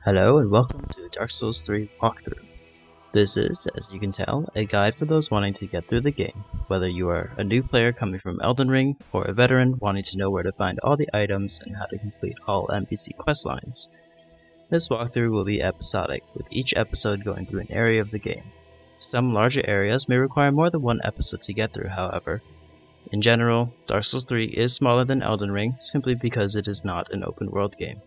Hello and welcome to Dark Souls 3 walkthrough. This is, as you can tell, a guide for those wanting to get through the game, whether you are a new player coming from Elden Ring or a veteran wanting to know where to find all the items and how to complete all NPC questlines. This walkthrough will be episodic, with each episode going through an area of the game. Some larger areas may require more than one episode to get through, however. In general, Dark Souls 3 is smaller than Elden Ring simply because it is not an open world game.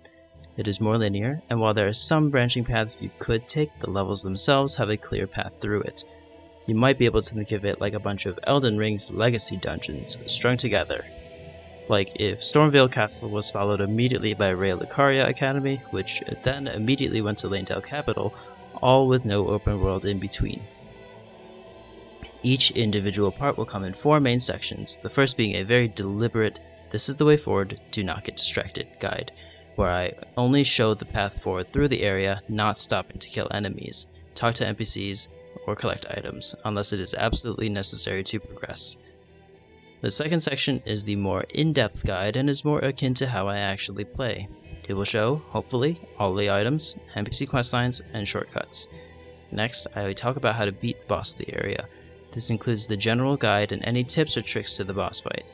It is more linear, and while there are some branching paths you could take, the levels themselves have a clear path through it. You might be able to think of it like a bunch of Elden Ring's legacy dungeons strung together. Like if Stormveil Castle was followed immediately by Raya Lucaria Academy, which then immediately went to Leyndell Capital, all with no open world in between. Each individual part will come in 4 main sections, the first being a very deliberate, "this is the way forward, do not get distracted" guide, where I only show the path forward through the area, not stopping to kill enemies, talk to NPCs, or collect items, unless it is absolutely necessary to progress. The second section is the more in-depth guide and is more akin to how I actually play. It will show, hopefully, all the items, NPC questlines, and shortcuts. Next, I talk about how to beat the boss of the area. This includes the general guide and any tips or tricks to the boss fight.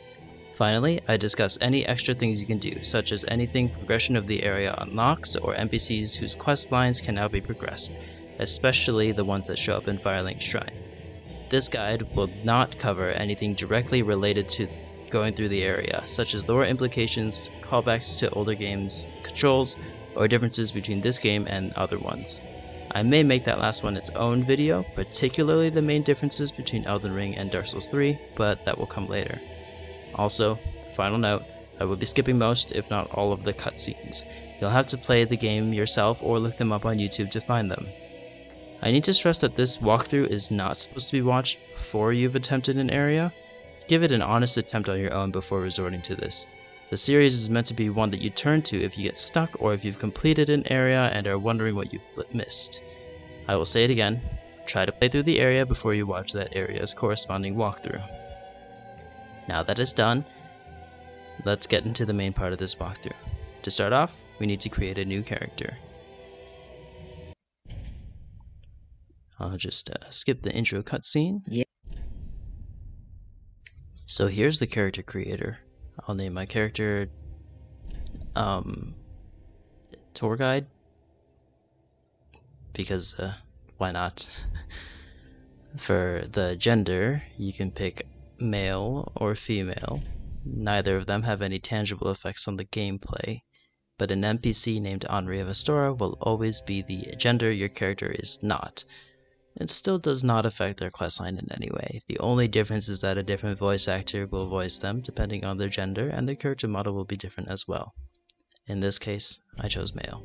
Finally, I discuss any extra things you can do, such as anything progression of the area unlocks or NPCs whose quest lines can now be progressed, especially the ones that show up in Firelink Shrine. This guide will not cover anything directly related to going through the area, such as lore implications, callbacks to older games, controls, or differences between this game and other ones. I may make that last one its own video, particularly the main differences between Elden Ring and Dark Souls 3, but that will come later. Also, final note, I will be skipping most, if not all, of the cutscenes. You'll have to play the game yourself or look them up on YouTube to find them. I need to stress that this walkthrough is not supposed to be watched before you've attempted an area. Give it an honest attempt on your own before resorting to this. The series is meant to be one that you turn to if you get stuck or if you've completed an area and are wondering what you've missed. I will say it again, try to play through the area before you watch that area's corresponding walkthrough. Now that is done, let's get into the main part of this walkthrough. To start off, we need to create a new character. I'll just skip the intro cutscene. Yeah. So here's the character creator. I'll name my character Tour Guide, because why not? For the gender, you can pick male or female. Neither of them have any tangible effects on the gameplay, but an NPC named Henri of Astora will always be the gender your character is not. It still does not affect their questline in any way. The only difference is that a different voice actor will voice them depending on their gender, and their character model will be different as well. In this case, I chose male.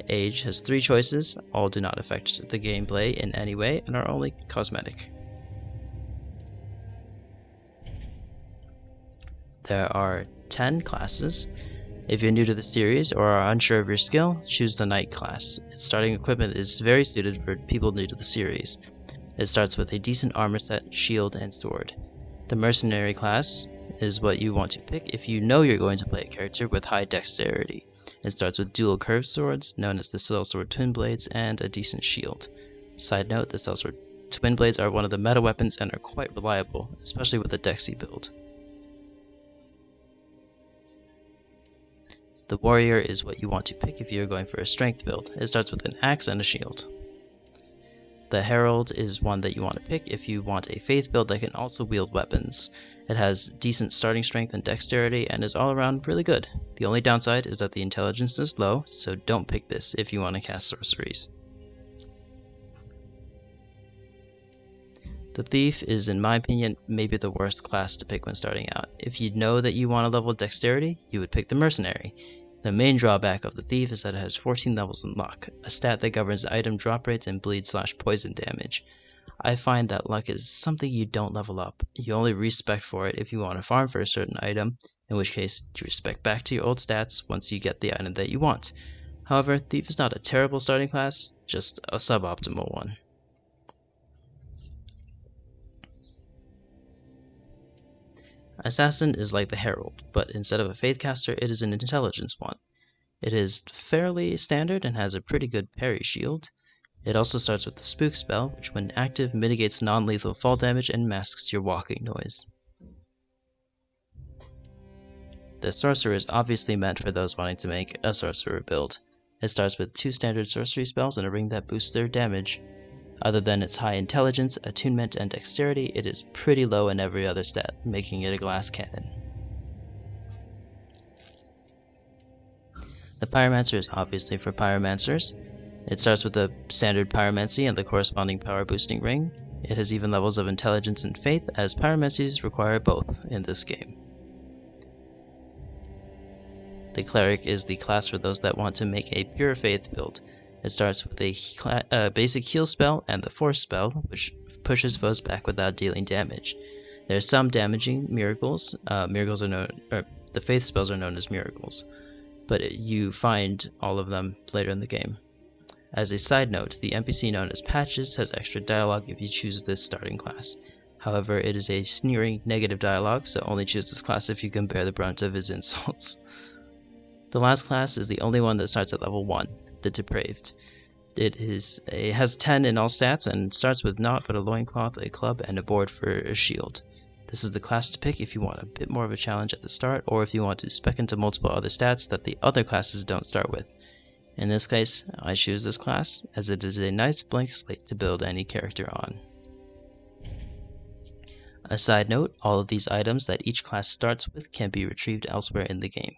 Age has 3 choices, all do not affect the gameplay in any way and are only cosmetic. There are 10 classes. If you're new to the series or are unsure of your skill, choose the Knight class. Its starting equipment is very suited for people new to the series. It starts with a decent armor set, shield, and sword. The Mercenary class is what you want to pick if you know you're going to play a character with high dexterity. It starts with dual curved swords, known as the Sellsword Twin Blades, and a decent shield. Side note, the Sellsword Twin Blades are one of the meta weapons and are quite reliable, especially with a Dexy build. The Warrior is what you want to pick if you're going for a strength build. It starts with an axe and a shield. The Herald is one that you want to pick if you want a faith build that can also wield weapons. It has decent starting strength and dexterity and is all around really good. The only downside is that the intelligence is low, so don't pick this if you want to cast sorceries. The Thief is, in my opinion, maybe the worst class to pick when starting out. If you know that you want to level dexterity, you would pick the Mercenary. The main drawback of the Thief is that it has 14 levels in luck, a stat that governs item drop rates and bleed/poison damage. I find that luck is something you don't level up. You only respec for it if you want to farm for a certain item, in which case you respec back to your old stats once you get the item that you want. However, Thief is not a terrible starting class, just a suboptimal one. Assassin is like the Herald, but instead of a faith caster, it is an intelligence one. It is fairly standard and has a pretty good parry shield. It also starts with the Spook spell, which when active mitigates non-lethal fall damage and masks your walking noise. The Sorcerer is obviously meant for those wanting to make a Sorcerer build. It starts with 2 standard sorcery spells and a ring that boosts their damage. Other than its high intelligence, attunement, and dexterity, it is pretty low in every other stat, making it a glass cannon. The Pyromancer is obviously for Pyromancers. It starts with the standard Pyromancy and the corresponding power boosting ring. It has even levels of intelligence and faith, as Pyromancies require both in this game. The Cleric is the class for those that want to make a pure faith build. It starts with a basic heal spell and the Force spell, which pushes foes back without dealing damage. There are some damaging miracles. The faith spells are known as miracles, but you find all of them later in the game. As a side note, the NPC known as Patches has extra dialogue if you choose this starting class. However, it is a sneering negative dialogue, so only choose this class if you can bear the brunt of his insults. The last class is the only one that starts at level 1, the Depraved. It has 10 in all stats and starts with naught but a loincloth, a club, and a board for a shield. This is the class to pick if you want a bit more of a challenge at the start, or if you want to spec into multiple other stats that the other classes don't start with. In this case, I choose this class, as it is a nice blank slate to build any character on. A side note, all of these items that each class starts with can be retrieved elsewhere in the game.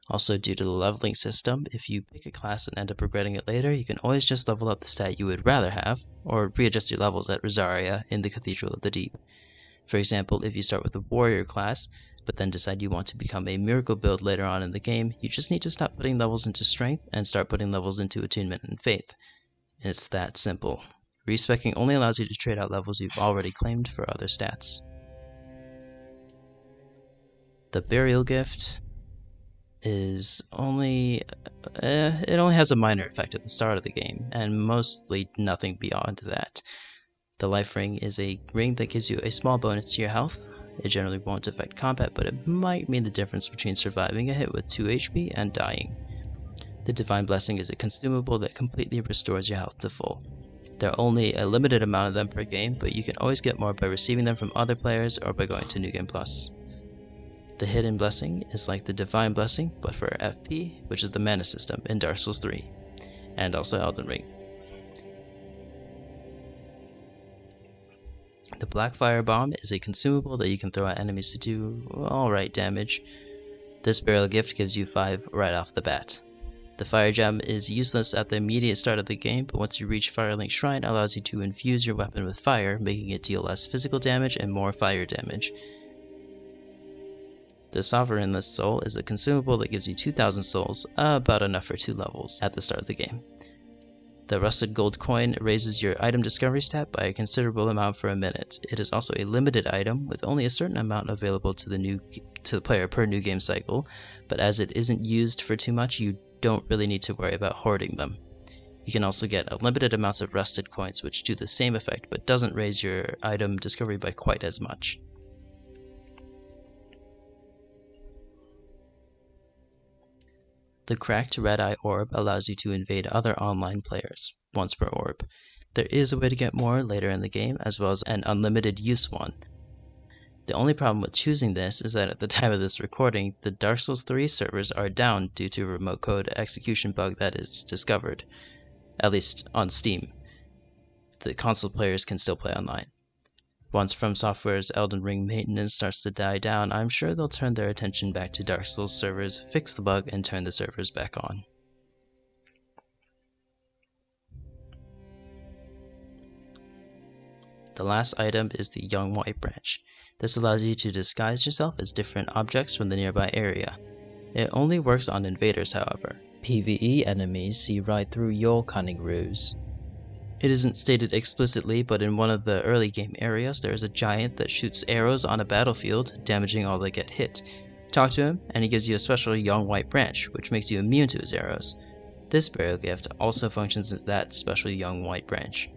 Also, due to the leveling system, if you pick a class and end up regretting it later, you can always just level up the stat you would rather have, or readjust your levels at Rosaria in the Cathedral of the Deep. For example, if you start with a warrior class, but then decide you want to become a miracle build later on in the game, you just need to stop putting levels into strength and start putting levels into attunement and faith. It's that simple. Respecking only allows you to trade out levels you've already claimed for other stats. The Burial Gift is it only has a minor effect at the start of the game, and mostly nothing beyond that. The Life Ring is a ring that gives you a small bonus to your health. It generally won't affect combat, but it might mean the difference between surviving a hit with 2 HP and dying. The Divine Blessing is a consumable that completely restores your health to full. There are only a limited amount of them per game, but you can always get more by receiving them from other players or by going to New Game Plus. The Hidden Blessing is like the Divine Blessing, but for FP, which is the mana system in Dark Souls 3, and also Elden Ring. The Blackfire Bomb is a consumable that you can throw at enemies to do alright damage. This Burial Gift gives you 5 right off the bat. The Fire Gem is useless at the immediate start of the game, but once you reach Firelink Shrine, it allows you to infuse your weapon with fire, making it deal less physical damage and more fire damage. The Sovereignless Soul is a consumable that gives you 2,000 souls, about enough for 2 levels at the start of the game. The Rusted Gold Coin raises your item discovery stat by a considerable amount for a minute. It is also a limited item, with only a certain amount available to the player per new game cycle, but as it isn't used for too much, you don't really need to worry about hoarding them. You can also get unlimited amounts of Rusted Coins, which do the same effect, but doesn't raise your item discovery by quite as much. The Cracked Red Eye Orb allows you to invade other online players, once per orb. There is a way to get more later in the game, as well as an unlimited use one. The only problem with choosing this is that at the time of this recording, the Dark Souls 3 servers are down due to a remote code execution bug that is discovered, at least on Steam. The console players can still play online. Once From Software's Elden Ring maintenance starts to die down, I'm sure they'll turn their attention back to Dark Souls servers, fix the bug, and turn the servers back on. The last item is the Young White Branch. This allows you to disguise yourself as different objects from the nearby area. It only works on invaders, however. PvE enemies see right through your cunning ruse. It isn't stated explicitly, but in one of the early game areas, there is a giant that shoots arrows on a battlefield, damaging all that get hit. Talk to him, and he gives you a special Young White Branch, which makes you immune to his arrows. This Burial Gift also functions as that special Young White Branch.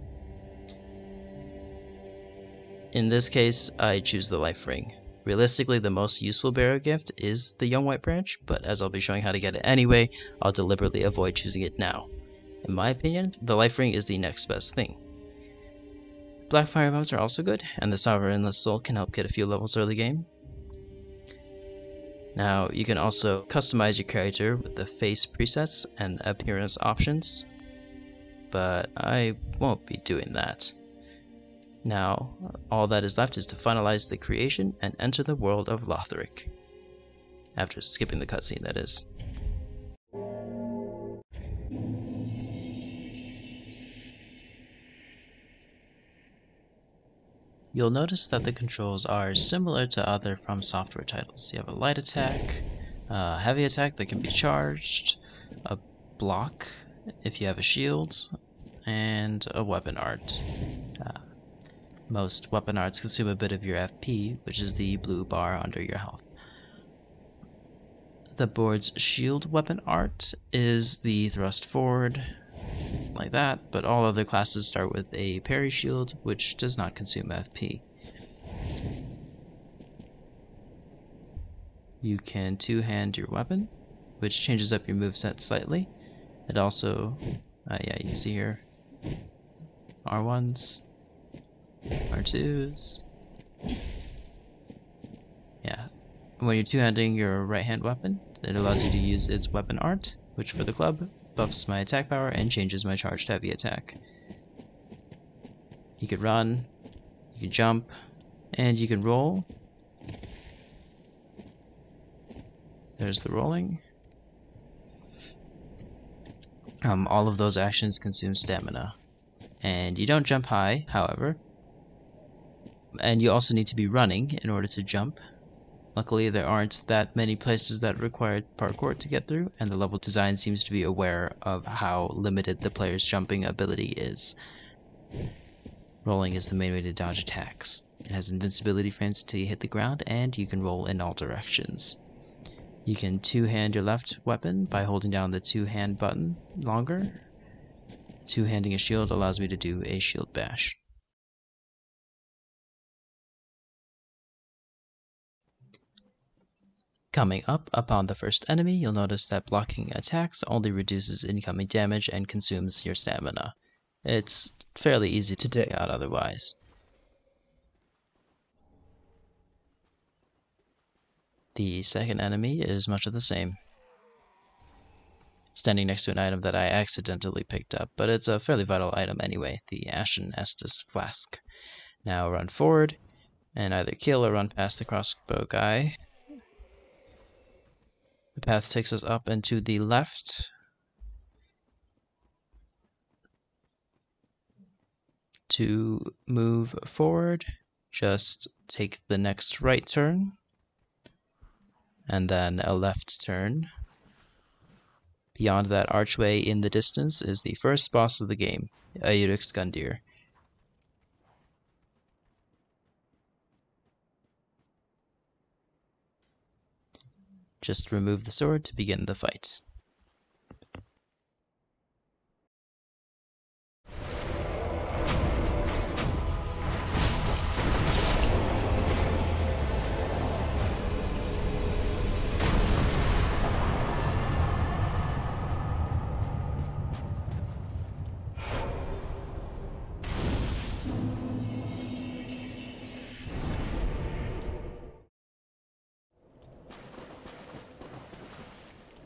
In this case, I choose the Life Ring. Realistically, the most useful burial gift is the Young White Branch, but as I'll be showing how to get it anyway, I'll deliberately avoid choosing it now. In my opinion, the Life Ring is the next best thing. Black Fire Bombs are also good, and the Sovereignless Soul can help get a few levels early game. Now, you can also customize your character with the face presets and appearance options, but I won't be doing that. Now, all that is left is to finalize the creation and enter the world of Lothric. After skipping the cutscene, that is. You'll notice that the controls are similar to other From Software titles. You have a light attack, a heavy attack that can be charged, a block if you have a shield, and a weapon art. Most weapon arts consume a bit of your FP, which is the blue bar under your health. The board's shield weapon art is the thrust forward, like that, but all other classes start with a parry shield, which does not consume FP. You can two-hand your weapon, which changes up your moveset slightly. It also, yeah, you can see here, R1s, R2s. Yeah, when you're two-handing your right-hand weapon, it allows you to use its weapon art, which for the club buffs my attack power and changes my charged heavy attack. You can run, you can jump, and you can roll. There's the rolling. All of those actions consume stamina. And you don't jump high, however. And you also need to be running in order to jump. Luckily, there aren't that many places that require parkour to get through, and the level design seems to be aware of how limited the player's jumping ability is. Rolling is the main way to dodge attacks. It has invincibility frames until you hit the ground, and you can roll in all directions. You can two-hand your left weapon by holding down the two-hand button longer. Two-handing a shield allows me to do a shield bash. Coming up upon the first enemy, you'll notice that blocking attacks only reduces incoming damage and consumes your stamina. It's fairly easy to take out otherwise. The second enemy is much of the same. Standing next to an item that I accidentally picked up, but it's a fairly vital item anyway, the Ashen Estus Flask. Now run forward, and either kill or run past the crossbow guy. The path takes us up and to the left. To move forward, just take the next right turn, and then a left turn. Beyond that archway in the distance is the first boss of the game, Aurix Gundyr. Just remove the sword to begin the fight.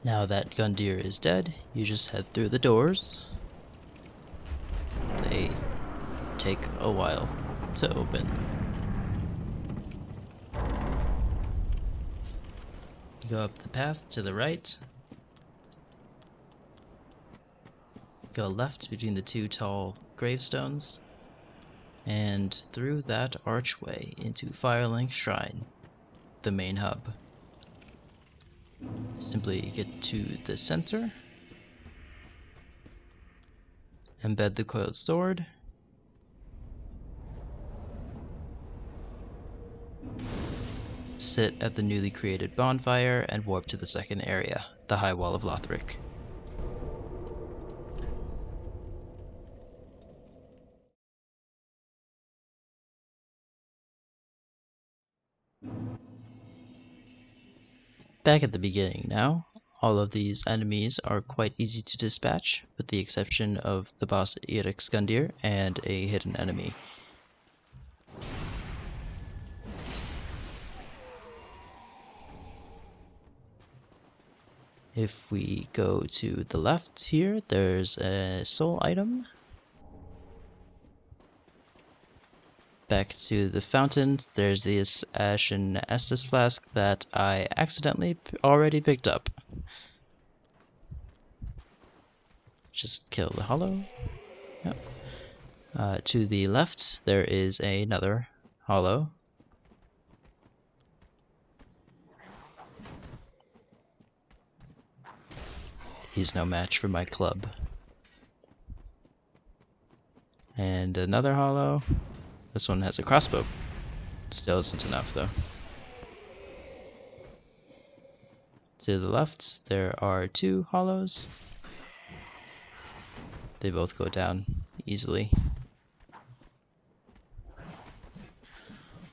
Now that Gundyr is dead, you just head through the doors. They take a while to open. Go up the path to the right. Go left between the two tall gravestones. And through that archway into Firelink Shrine, the main hub. Simply get to the center, embed the coiled sword, sit at the newly created bonfire, and warp to the second area, the High Wall of Lothric. Back at the beginning now, all of these enemies are quite easy to dispatch, with the exception of the boss Eryxgundir and a hidden enemy. If we go to the left here, there's a soul item. Back to the fountain, there's this Ashen Estus flask that I accidentally already picked up. Just kill the hollow. Yep. To the left, there is another hollow. He's no match for my club. And another hollow. This one has a crossbow. Still isn't enough though. To the left, there are two hollows. They both go down easily.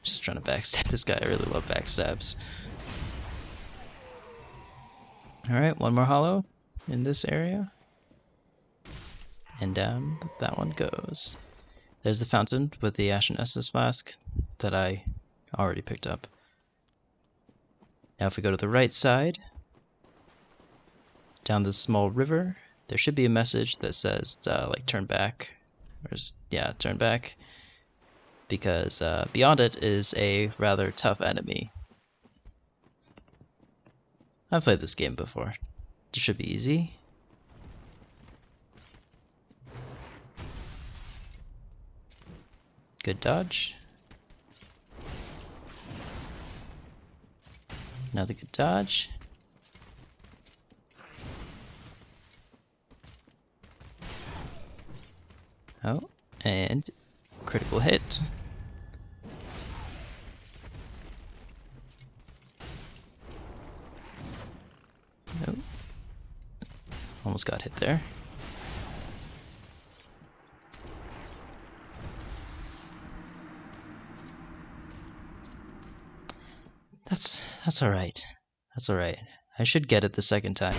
Just trying to backstab this guy. I really love backstabs. Alright, one more hollow in this area. And down that one goes. There's the fountain with the Ashen Estus flask that I already picked up. Now if we go to the right side, down this small river, there should be a message that says, like, turn back. Yeah, turn back. Because beyond it is a rather tough enemy. I've played this game before. It should be easy. Good dodge. Another good dodge. Oh, and critical hit. Oh. Almost got hit there. That's alright. That's alright. I should get it the second time.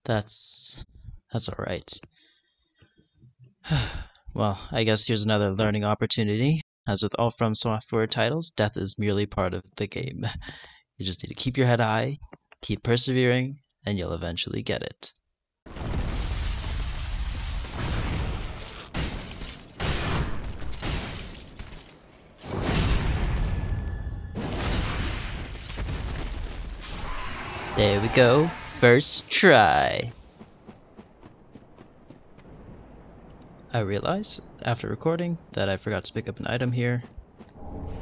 That's alright. Well, I guess here's another learning opportunity. As with all From Software titles, death is merely part of the game. You just need to keep your head high, keep persevering, and you'll eventually get it. There we go, first try. I realize, after recording, that I forgot to pick up an item here.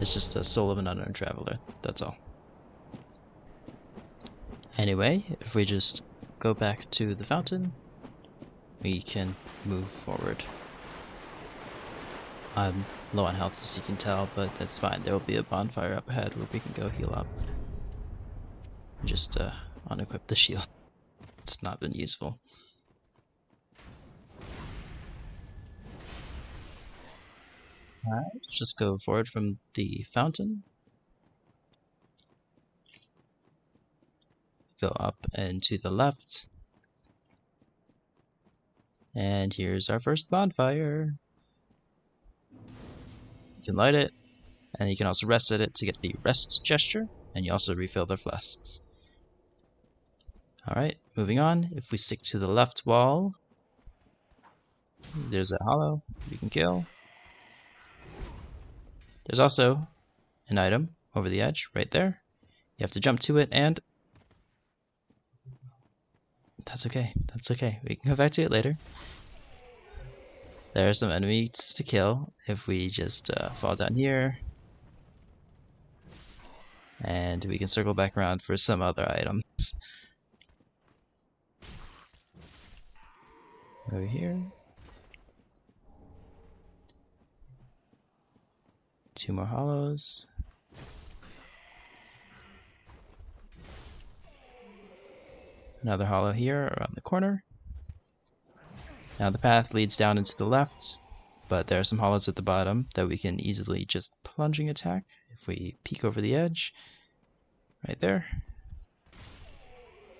It's just a Soul of an Unknown Traveler, that's all. Anyway, if we just go back to the fountain, we can move forward. I'm low on health as you can tell, but that's fine. There will be a bonfire up ahead where we can go heal up. Just unequip the shield. It's not been useful. Alright, just go forward from the fountain. Go up and to the left. And here's our first bonfire. You can light it, and you can also rest at it to get the rest gesture, and you also refill their flasks. Alright, moving on. If we stick to the left wall, there's a hollow we can kill. There's also an item over the edge, right there. You have to jump to it, and that's okay. That's okay. We can come back to it later. There are some enemies to kill if we just fall down here. And we can circle back around for some other items. Over here. Two more hollows. Another hollow here around the corner. Now the path leads down into the left, but there are some hollows at the bottom that we can easily just plunging attack if we peek over the edge. Right there.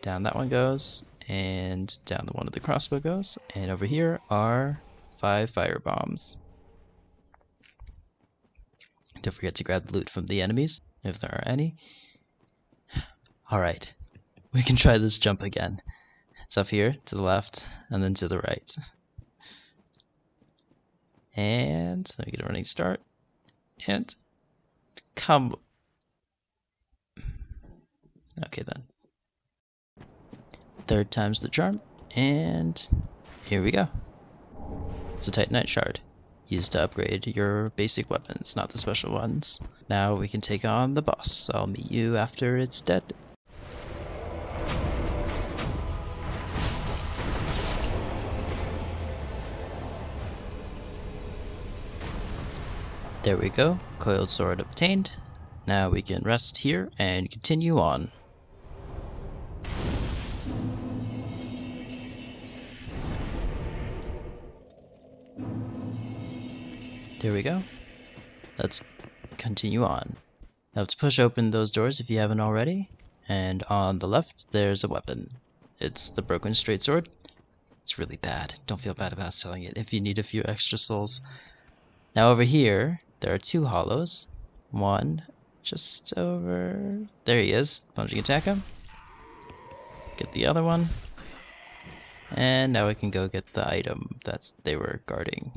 Down that one goes, and down the one of the crossbow goes, and over here are 5 fire bombs. Don't forget to grab the loot from the enemies, if there are any. Alright, we can try this jump again. It's up here, to the left, and then to the right. And let me get a running start. And come. Okay then. Third time's the charm, and here we go. It's a Titanite shard, used to upgrade your basic weapons, not the special ones. Now we can take on the boss. I'll meet you after it's dead. There we go, coiled sword obtained. Now we can rest here and continue on. There we go. Let's continue on. Now to push open those doors if you haven't already, and on the left there's a weapon. It's the broken straight sword. It's really bad. Don't feel bad about selling it if you need a few extra souls. Now over here there are 2 hollows. One just over... there he is. Plunging attack him. Get the other one. And now we can go get the item that they were guarding.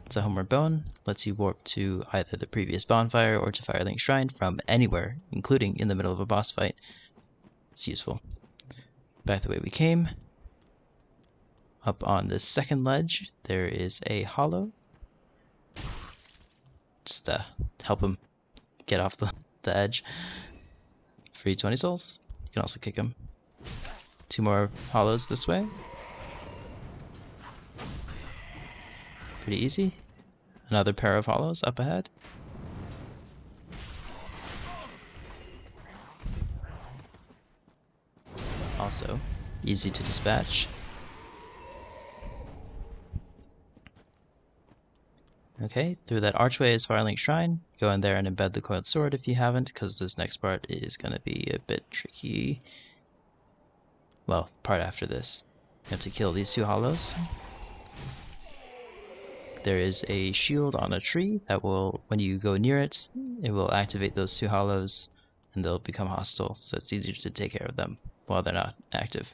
It's a Homeward Bone, lets you warp to either the previous bonfire or to Firelink Shrine from anywhere, including in the middle of a boss fight. It's useful. Back the way we came. Up on this second ledge, there is a hollow. Just help him get off the edge. Free 20 souls. You can also kick him. 2 more hollows this way. Pretty easy. Another pair of hollows up ahead. Also, easy to dispatch. Okay, through that archway is Firelink Shrine. Go in there and embed the coiled sword if you haven't, because this next part is going to be a bit tricky. Well, part after this. You have to kill these 2 hollows. There is a shield on a tree that will, when you go near it, it will activate those 2 hollows and they'll become hostile, so it's easier to take care of them while they're not active.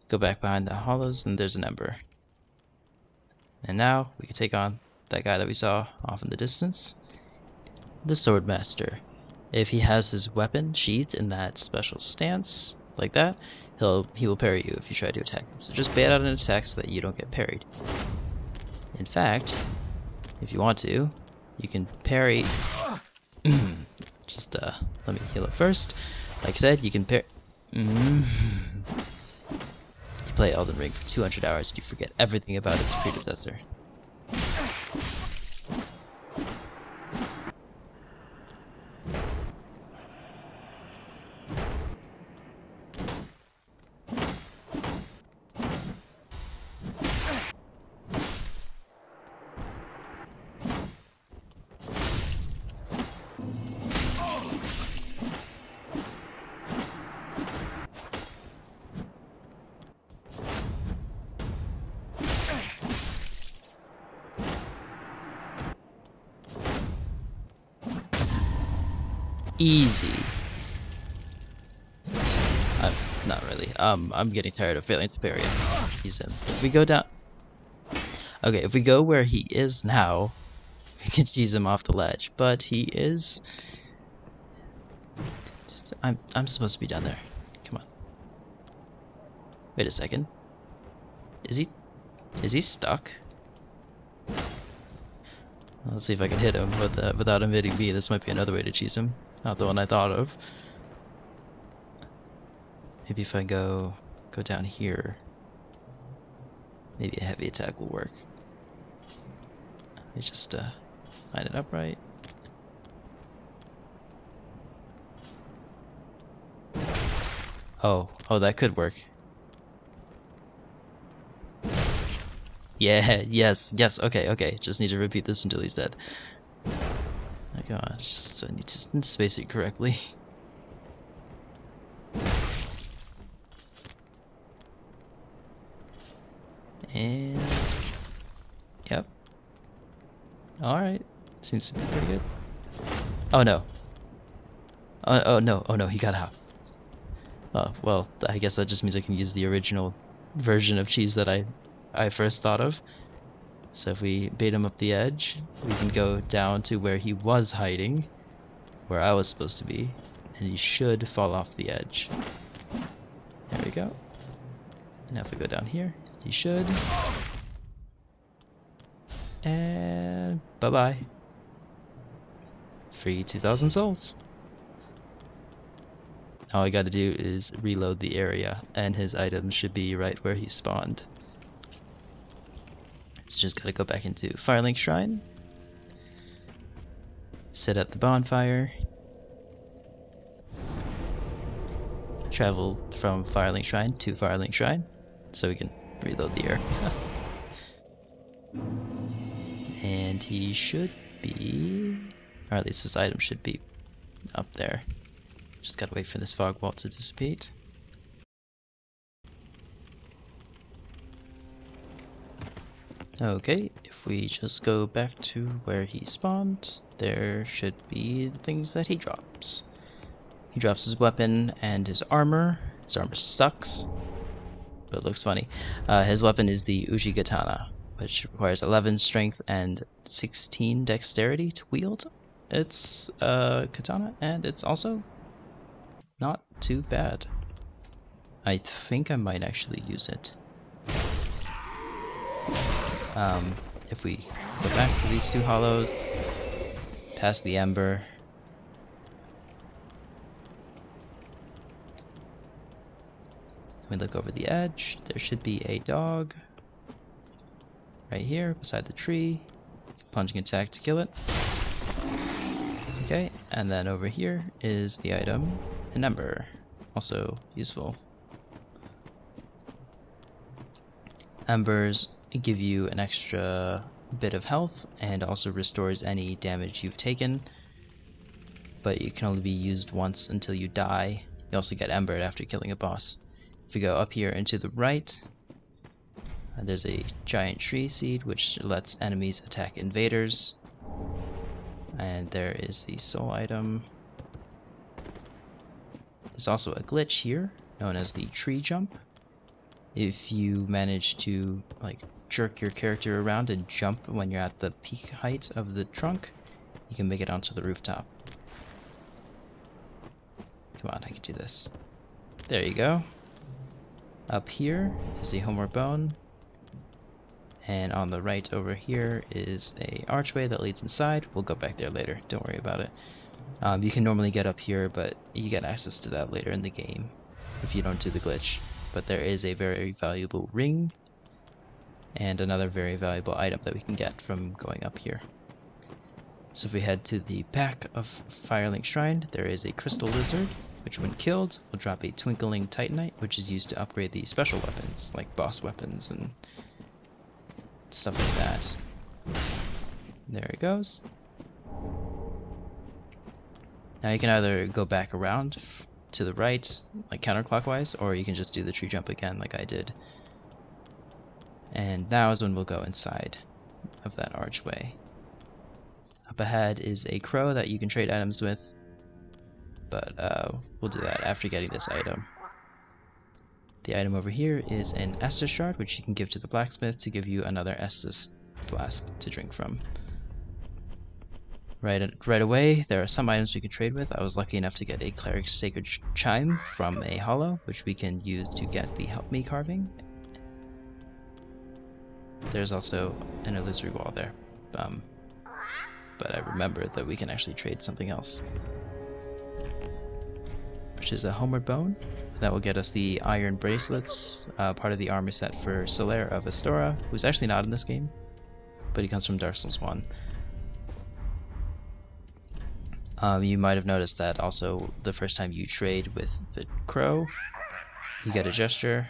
Go back behind the hollows and there's an ember. And now we can take on that guy that we saw off in the distance, the Swordmaster. If he has his weapon sheathed in that special stance, like that, he will parry you if you try to attack him. So just bait out an attack so that you don't get parried. In fact, if you want to, you can parry. Just let me heal it first. Like I said, you can parry. You play Elden Ring for 200 hours and you forget everything about its predecessor. Easy. Not really. I'm getting tired of failing to parry him. He's in. If we go down... Okay, if we go where he is now, we can cheese him off the ledge, but he is... I'm supposed to be down there. Come on. Wait a second. Is he stuck? Let's see if I can hit him without him hitting me. This might be another way to cheese him. Not the one I thought of. Maybe if I go down here, maybe a heavy attack will work. Let me just line it up right. Oh, that could work. Yeah, yes, yes, okay. Just need to repeat this until he's dead. My gosh, just I need to space it correctly. And yep. Alright. Seems to be pretty good. Oh no. Oh no, he got out. Oh, well, I guess that just means I can use the original version of cheese that I first thought of. So if we bait him up the edge, we can go down to where he was hiding, where I was supposed to be, and he should fall off the edge. There we go. Now if we go down here, he should. And bye-bye. Free 2,000 souls. All I gotta do is reload the area, and his items should be right where he spawned. So just gotta go back into Firelink Shrine, set up the bonfire, travel from Firelink Shrine to Firelink Shrine, so we can reload the area. And he should be, or at least his item should be up there. Just gotta wait for this fog wall to dissipate. Okay, if we just go back to where he spawned, there should be the things that he drops. He drops his weapon and his armor. His armor sucks, but it looks funny. His weapon is the Uchigatana, which requires 11 strength and 16 dexterity to wield. It's a katana, and it's also not too bad. I think I might actually use it. If we go back to these two hollows, past the ember, we look over the edge, there should be a dog right here beside the tree. Plunging attack to kill it. Okay, and then over here is the item, an ember, also useful. Embers give you an extra bit of health and also restores any damage you've taken, but you can only be used once until you die. You also get embered after killing a boss. If you go up here and to the right, there's a giant tree seed which lets enemies attack invaders, and there is the soul item. There's also a glitch here known as the tree jump. If you manage to like jerk your character around and jump when you're at the peak height of the trunk, you can make it onto the rooftop. Come on, I can do this. There you go. Up here is the homeward bone, and on the right over here is a archway that leads inside. We'll go back there later, don't worry about it. You can normally get up here, but you get access to that later in the game if you don't do the glitch. But there is a very valuable ring and another very valuable item that we can get from going up here. So if we head to the back of Firelink Shrine, there is a crystal lizard, which when killed will drop a twinkling titanite, which is used to upgrade the special weapons, like boss weapons and stuff like that. There it goes. Now you can either go back around to the right, like counterclockwise, or you can just do the tree jump again like I did. And now is when we'll go inside of that archway. Up ahead is a crow that you can trade items with, but we'll do that after getting this item. The item over here is an Estus shard, which you can give to the blacksmith to give you another Estus flask to drink from. Right away, there are some items we can trade with. I was lucky enough to get a Cleric's Sacred Chime from a hollow, which we can use to get the Help Me carving. There's also an illusory wall there, but I remember that we can actually trade something else, which is a Homeward Bone. That will get us the Iron Bracelets, part of the armor set for Solaire of Astora, who's actually not in this game, but he comes from Dark Souls 1. You might have noticed that also the first time you trade with the crow, you get a gesture,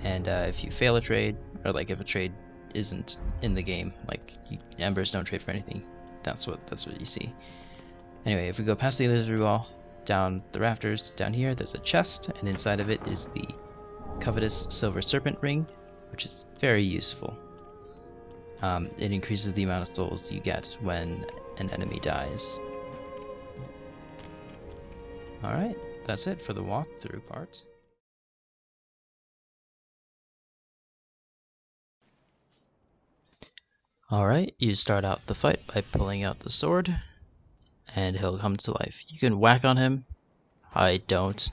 and if you fail a trade, or like if a trade isn't in the game, like embers don't trade for anything. That's what you see. Anyway, if we go past the illusory wall, down the rafters, down here, there's a chest, and inside of it is the covetous silver serpent ring, which is very useful. It increases the amount of souls you get when an enemy dies. Alright, that's it for the walkthrough part. Alright, you start out the fight by pulling out the sword, and he'll come to life. You can whack on him. I don't.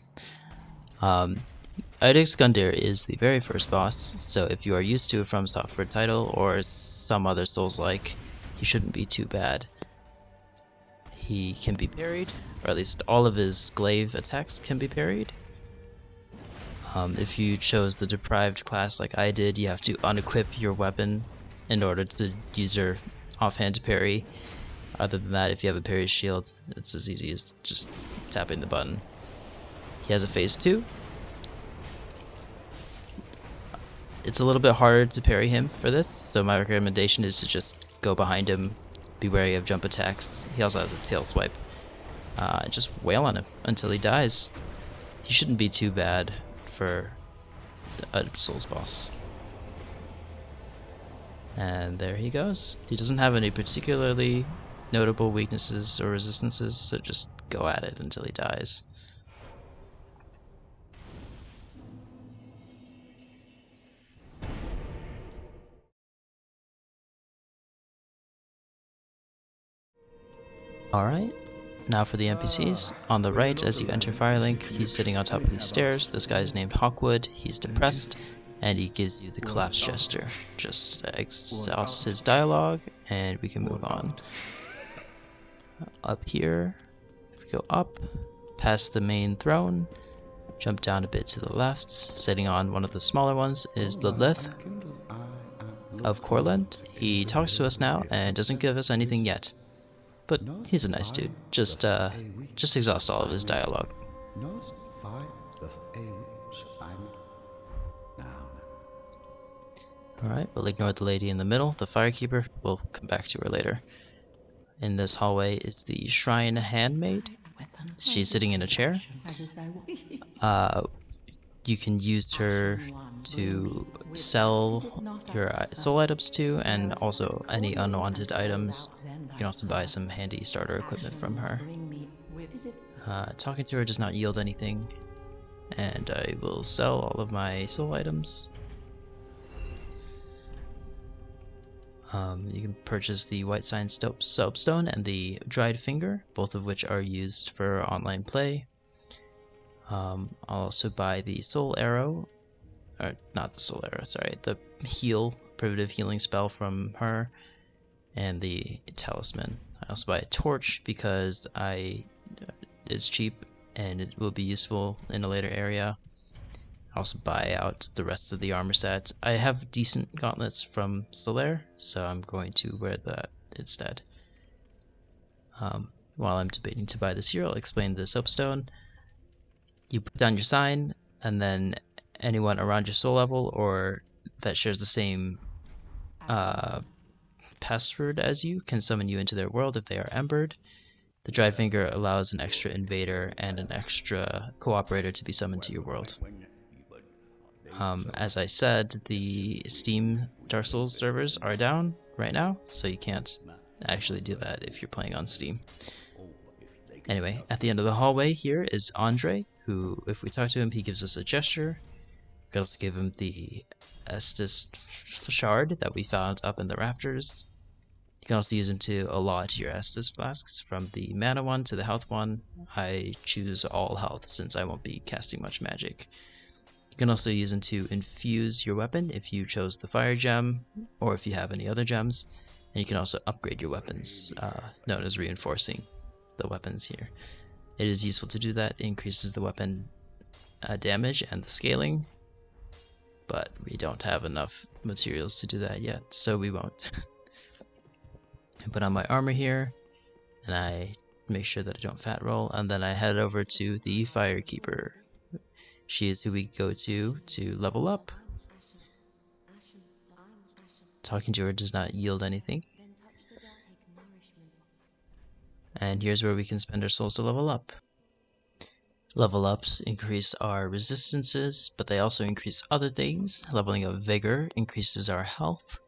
Idax Gundyr is the very first boss, so if you are used to a From Software title or some other Souls-like, he shouldn't be too bad. He can be parried, or at least all of his glaive attacks can be parried. If you chose the deprived class like I did, you have to unequip your weapon in order to use your offhand parry. Other than that, if you have a parry shield, it's as easy as just tapping the button. He has a phase 2. It's a little bit harder to parry him for this, so my recommendation is to just go behind him, be wary of jump attacks. He also has a tail swipe. Just wail on him until he dies. He shouldn't be too bad for a Souls boss. And there he goes. He doesn't have any particularly notable weaknesses or resistances, so just go at it until he dies. Alright, now for the NPCs. On the right, as you enter Firelink, he's sitting on top of these stairs. This guy is named Hawkwood. He's depressed, and he gives you the collapse gesture. Just exhaust his dialogue, and we can move on. Up here, if we go up, past the main throne, jump down a bit to the left. Sitting on one of the smaller ones is Lilith of Courland. He talks to us now, and doesn't give us anything yet. But he's a nice dude. Just exhaust all of his dialogue. Alright, we'll ignore the lady in the middle, the Firekeeper. We'll come back to her later. In this hallway is the Shrine Handmaid. She's sitting in a chair. You can use her to sell your soul items to, and also any unwanted items. You can also buy some handy starter equipment from her. Talking to her does not yield anything, and I will sell all of my soul items. You can purchase the White Sign Soapstone and the Dried Finger, both of which are used for online play. I'll also buy the Soul Arrow, or not the Soul Arrow, sorry, the primitive healing spell from her, and the Talisman. I also buy a torch because it's cheap and it will be useful in a later area. I also buy out the rest of the armor sets. I have decent gauntlets from Solaire, so I'm going to wear that instead. While I'm debating to buy this here, I'll explain the soapstone. You put down your sign, and then anyone around your soul level or that shares the same password as you can summon you into their world if they are embered. The Dried Finger allows an extra invader and an extra cooperator to be summoned to your world. As I said, the Steam Dark Souls servers are down right now, so you can't actually do that if you're playing on Steam. Anyway, at the end of the hallway here is Andre, who, if we talk to him, he gives us a gesture. We can also give him the Estus shard that we found up in the rafters. You can also use him to allot your Estus flasks from the mana one to the health one. I choose all health since I won't be casting much magic. You can also use them to infuse your weapon if you chose the fire gem, or if you have any other gems. And you can also upgrade your weapons, known as reinforcing the weapons here. It is useful to do that. It increases the weapon damage and the scaling, but we don't have enough materials to do that yet, so we won't. I put on my armor here, and I make sure that I don't fat roll, and then I head over to the Firekeeper. She is who we go to level up. Talking to her does not yield anything. And here's where we can spend our souls to level up. Level ups increase our resistances, but they also increase other things. Leveling up Vigor increases our health.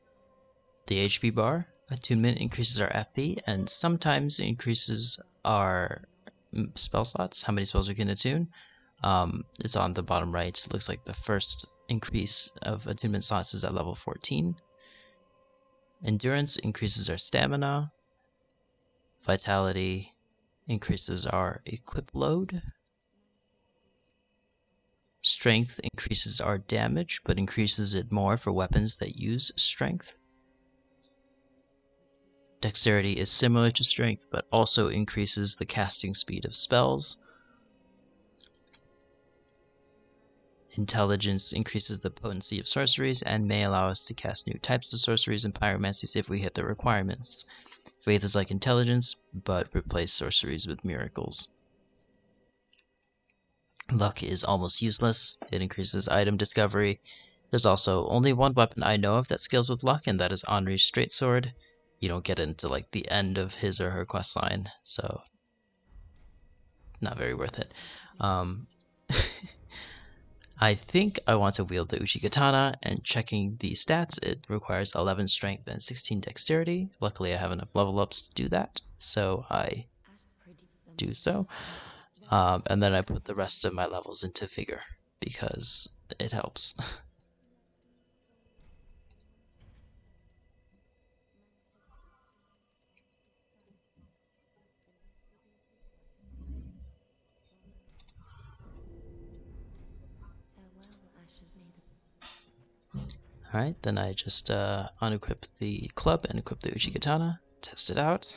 The HP bar, Attunement increases our FP, and sometimes increases our spell slots, how many spells we can attune. It's on the bottom right. It looks like the first increase of attunement slots is at level 14. Endurance increases our stamina. Vitality increases our equip load. Strength increases our damage, but increases it more for weapons that use strength. Dexterity is similar to strength, but also increases the casting speed of spells. Intelligence increases the potency of sorceries and may allow us to cast new types of sorceries and pyromancies if we hit the requirements. Faith is like intelligence, but replace sorceries with miracles. Luck is almost useless. It increases item discovery. There's also only one weapon I know of that scales with luck, and that is Henri's straight sword. You don't get into like the end of his or her quest line, so not very worth it. I think I want to wield the Uchigatana, and checking the stats, it requires 11 strength and 16 dexterity. Luckily I have enough level ups to do that, so I do so. And then I put the rest of my levels into Vigor, because it helps. Alright, then I just unequip the club and equip the Uchigatana, test it out.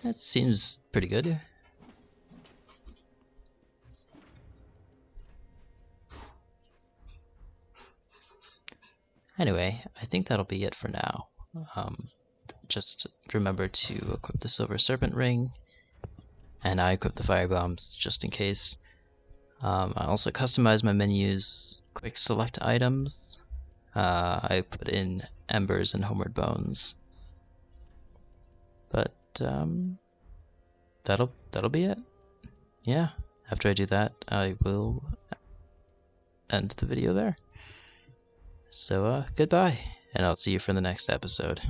That seems pretty good. Anyway, I think that'll be it for now. Just remember to equip the Silver Serpent Ring, and I equip the Fire Bombs just in case. I also customize my menus, quick select items. I put in Embers and Homeward Bones. But that'll be it. Yeah, after I do that, I will end the video there. So goodbye, and I'll see you for the next episode.